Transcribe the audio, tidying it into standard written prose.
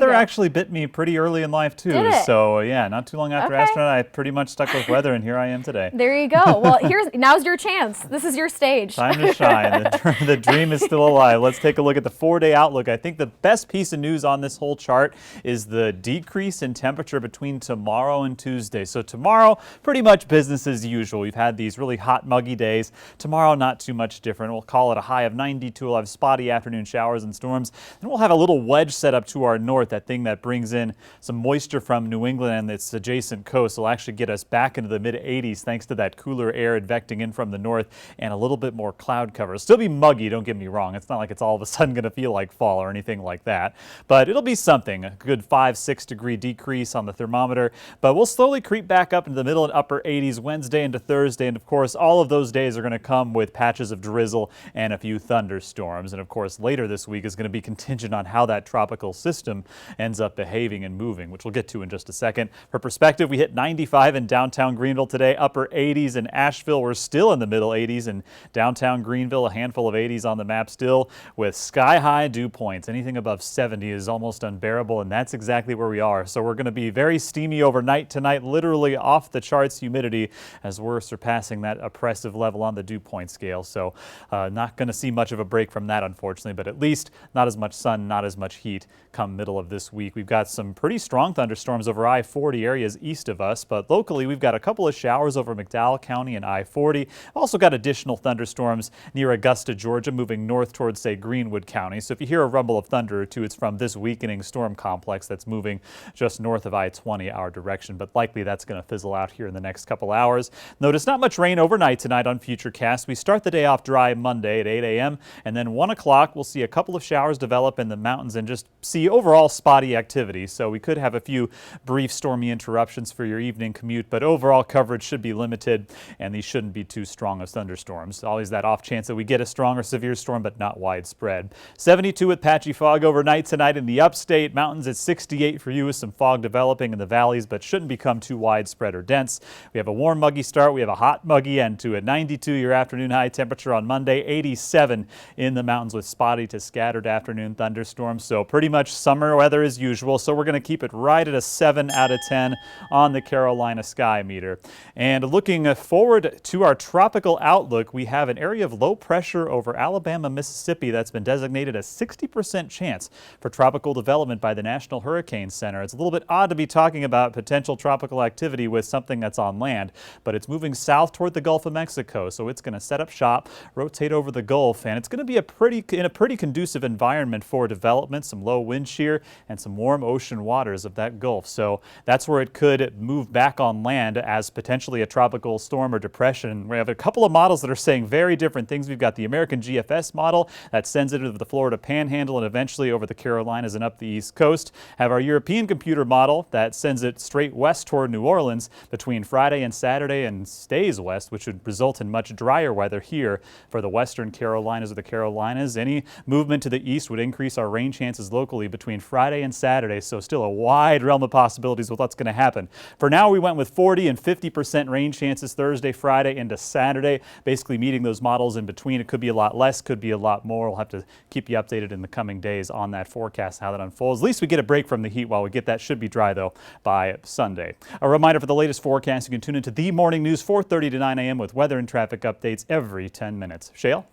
Weather actually bit me pretty early in life too. Did it? So yeah, not too long after Okay. astronaut, I pretty much stuck with weather, and here I am today. There you go. Well, now's your chance. This is your stage. Time to shine. The dream is still alive. Let's take a look at the 4-day outlook. I think the best piece of news on this whole chart is the decrease in temperature between tomorrow and Tuesday. So tomorrow, pretty much business as usual. We've had these really hot, muggy days. Tomorrow, not too much different. We'll call it a high of 92. We'll have spotty afternoon showers and storms. Then we'll have a little wedge set up to our north, that thing that brings in some moisture from New England and its adjacent coast. Will actually get us back into the mid-80s thanks to that cooler air advecting in from the north and a little bit more cloud cover. It'll still be muggy, don't get me wrong. It's not like it's all of a sudden going to feel like fall or anything like that, but it'll be something. A good 5-6 degree decrease on the thermometer, but we'll slowly creep back up into the middle and upper 80s Wednesday into Thursday, and of course all of those days are going to come with patches of drizzle and a few thunderstorms. And of course later this week is going to be contingent on how that tropical system ends up behaving and moving, which we'll get to in just a second. For perspective, we hit 95 in downtown Greenville today, upper 80s in Asheville. We're still in the middle 80s in downtown Greenville, a handful of 80s on the map still, with sky-high dew points. Anything above 70 is almost unbearable, and that's exactly where we are. So we're going to be very steamy overnight tonight, literally off the charts humidity, as we're surpassing that oppressive level on the dew point scale. So not going to see much of a break from that, unfortunately, but at least not as much sun, not as much heat come middle of this week. We've got some pretty strong thunderstorms over I-40 areas east of us, but locally we've got a couple of showers over McDowell County and I-40. Also got additional thunderstorms near Augusta, Georgia, moving north towards, say, Greenwood County. So if you hear a rumble of thunder or two, it's from this weakening storm complex that's moving just north of I-20 our direction, but likely that's going to fizzle out here in the next couple hours. Notice not much rain overnight tonight on Futurecast. We start the day off dry Monday at 8 a.m. and then 1 o'clock we'll see a couple of showers develop in the mountains and just see overall spotty activity. So we could have a few brief stormy interruptions for your evening commute, but overall coverage should be limited and these shouldn't be too strong as thunderstorms. Always that off chance that we get a strong or severe storm, but not widespread. 72 with patchy fog overnight tonight in the upstate. Mountains at 68 for you with some fog developing in the valleys, but shouldn't become too widespread or dense. We have a warm, muggy start. We have a hot, muggy end to it. 92 your afternoon high temperature on Monday, 87 in the mountains with spotty to scattered afternoon thunderstorms. So pretty much summer weather as usual. So we're going to keep it right at a 7 out of 10 on the Carolina Sky Meter. And looking forward to our tropical outlook, we have an area of low pressure over Alabama, Mississippi that's been designated a 60% chance for tropical development by the National Hurricane Center. It's a little bit odd to be talking about potential tropical activity with something that's on land, but it's moving south toward the Gulf of Mexico, so it's going to set up shop, rotate over the Gulf, and it's going to be in a pretty conducive environment for development, some low wind shear and some warm ocean waters of that Gulf. So that's where it could move back on land as potentially a tropical storm or depression. We have a couple of models that are saying very different things. We've got the American GFS model that sends it over the Florida Panhandle and eventually over the Carolinas and up the East Coast. Have our European computer model that sends it straight west toward New Orleans between Friday and Saturday and stays west, which would result in much drier weather here for the western Carolinas or the Carolinas. Any movement to the east would increase our rain chances locally between Friday and Saturday, so still a wide realm of possibilities with what's going to happen. For now, we went with 40 and 50% rain chances Thursday, Friday into Saturday, basically meeting those models in between. It could be a lot less, could be a lot more. We'll have to keep you updated in the coming days on that forecast, how that unfolds. At least we get a break from the heat while we get that. Should be dry, though, by Sunday. A reminder for the latest forecast, you can tune into The Morning News 4:30 to 9 a.m. with weather and traffic updates every 10 minutes. Shale?